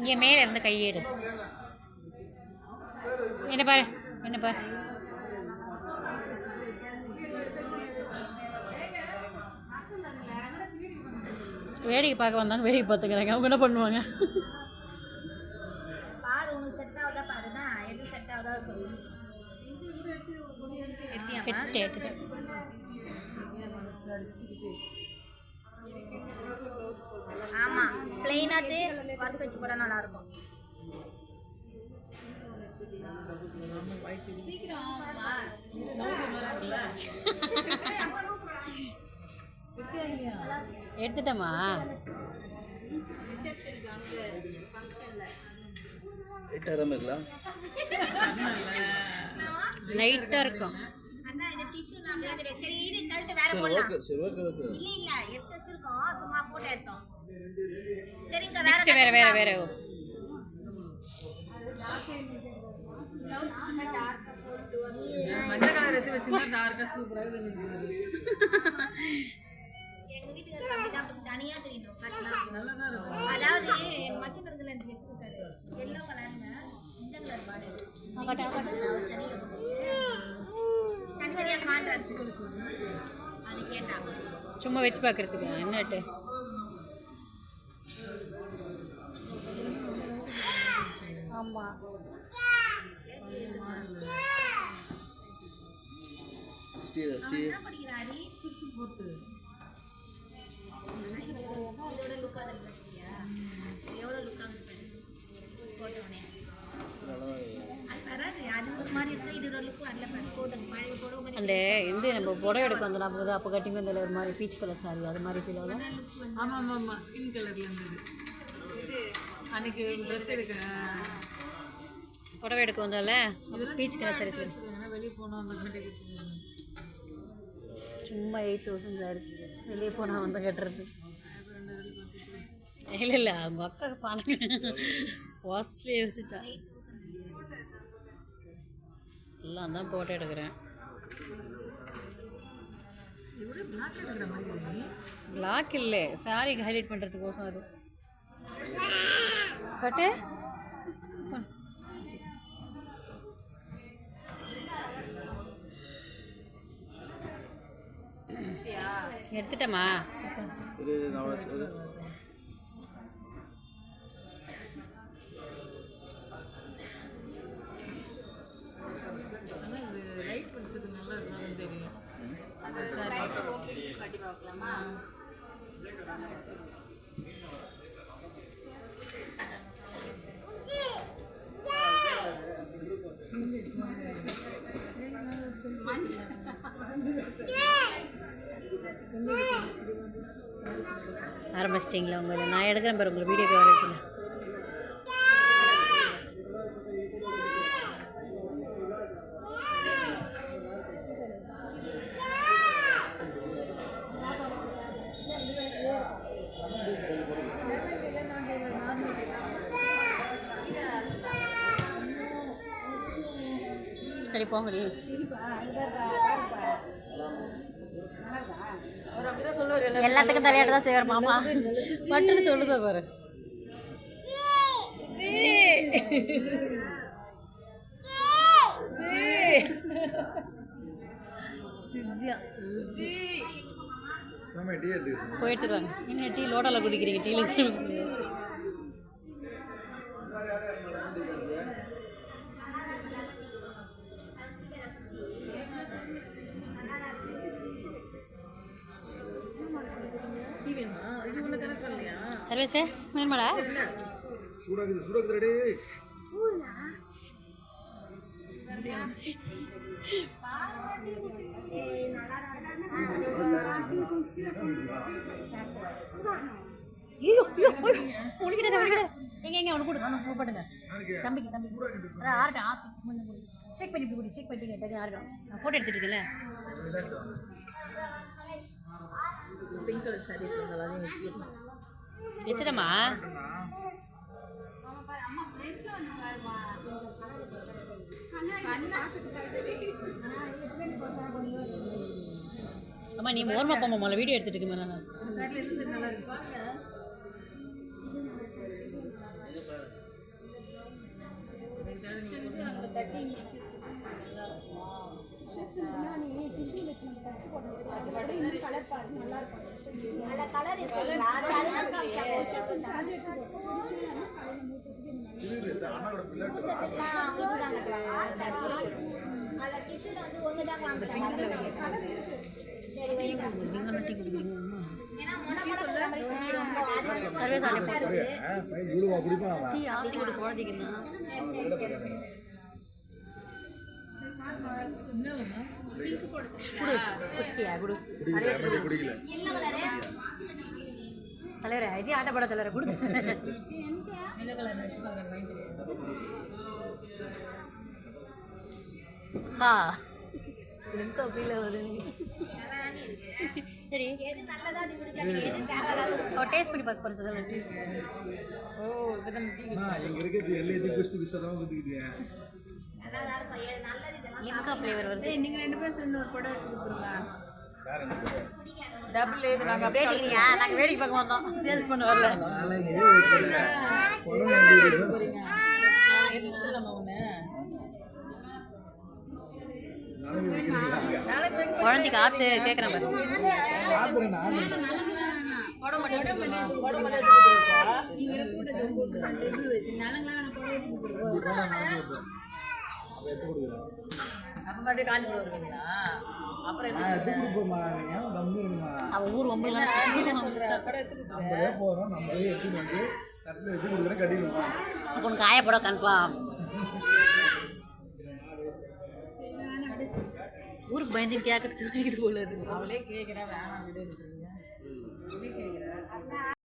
இங்கே மேலே இருந்து கையேடு என்ன பாரு என்ன பாரு. வேடிக்கை பார்க்க வந்தாங்க, வேடிக்கை பார்த்துக்கிறாங்க. அவங்க என்ன பண்ணுவாங்க? ஆமா பிளைனாத்து வறுத்து வச்சு போட நல்லா இருக்கும். எடுத்துட்டமா லைட்டா இருக்கும். வேற வேற வேற தனியா தெரியணும். அதாவது மச்சக்கருங்கல எல்லோ கலர்ல இந்த கலர் பாடு தனியா கான்ட்ராஸ்ட் அது கேட்டா சும்மா வச்சு பார்க்கறதுக்கு என்னட்டு. ஆமா என்ன படிக்கிறாரி இதோட லுக் ஆகுது பாத்தியா எவ்வளவு லுக் ஆகுது போட்டோனே அது ஒரு மாதிரி இருக்கு. இதோட லுக் வரல போட்டோ பழைய போட்டோ மாதிரி. அந்த இந்த நம்ம புடவை எடுக்க வந்து நமக்கு அப்போ கட்டிங்க அந்த ஒரு மாதிரி பீச் கலர் சாரி அது மாதிரி ஃபீல் ஆகும். ஆமாம் ஆமாம் ஆமாம் ஸ்கின் கலரில் இருந்தது. இது அன்றைக்கி ட்ரெஸ் எடுக்க புடவை எடுக்க வந்தால பீச் கலர் சாரி வெளியே போனோம் அந்த கட்டி சும்மா 8000 சாரி வெளியே போனால் வந்து கட்டுறது. இல்லை இல்லை அவங்க அக்கா பாருங்க வாஸ்ட்லியே யோசிச்சா எல்லாம் தான் போட்டோ எடுக்கிறேன். பிளாக் இல்லை சாரிக்கு ஹைலைட் பண்ணுறதுக்கோசம் அது கட்டு. எடுத்துட்டமா லைட் படிச்சது நல்லா இருந்தாலும் தெரியும். கட்டி பார்க்கலாமா? ஆரம்பிச்சிட்டிங்களா உங்களை? நான் எடுக்கிறேன் பாரு உங்களை வீடியோக்கு வரச்சுல. சரி போங்கடி. எல்லாத்துக்கும் தலையாட்டு தான் செய்வார் மாமா. பட்டுன்னு சொல்லுதா பாரு. போயிட்டு வாங்க. என்ன டீ லோடால குடிக்கிறீங்க? டீல சர்வீஸ் வேணுமாடா? எங்க அவனுக்கு கொடு, அவனுக்கு போட்டுங்க தம்பிக்கு. அதான் ஆறட்டும் ஆற்று ஷேக் பண்ணி இப்படி ஷேக் பண்ணிட்டு டக்கு ஆறட்டும். நான் ஃபோட்டோ எடுத்துட்டு இருக்கேன்ல. பிங்க் கலர் சாரி இருந்தாலும் வச்சுக்கலாம். எத்தனைமா? அம்மா நீ ஓரமா போமா வீடியோ எடுத்துட்டு இருக்கேன். அதில் கலர் இருக்குங்களா? அது அதுதான் காமிச்சாங்க. அதில் டிஷ்யூவில் வந்து ஒன்று தான் காமிச்சாங்க. சரி வைங்க. ஏன்னா தலைவரே இது ஆட்டப்பட தலைவரை கொடு. சரி டேஸ்ட் பண்ணி பார்க்க போறேன் சொல்லுங்க. லிம்கா ஃப்ளேவர் வருது. நீங்கள் 2 பேரும் சேர்ந்து ஒரு படம் எடுத்து கொடுத்துருங்க. டபுள் இது நாங்கள் வேடிக்கையா நாங்கள் வேடிக்கை பார்க்க வந்தோம், சேல்ஸ் பண்ண வரல. குழந்தைக்கு ஆத்து கேட்குறேன் பாரு. அவன் ஊர் ஒம்பலாம் உனக்கு காயப்பட கன்ஃபார்ம். ஊருக்கு பயந்து கேட்கறதுக்கு போல இருக்கு. அவளே கேட்குறேன் வேணாம் விடு.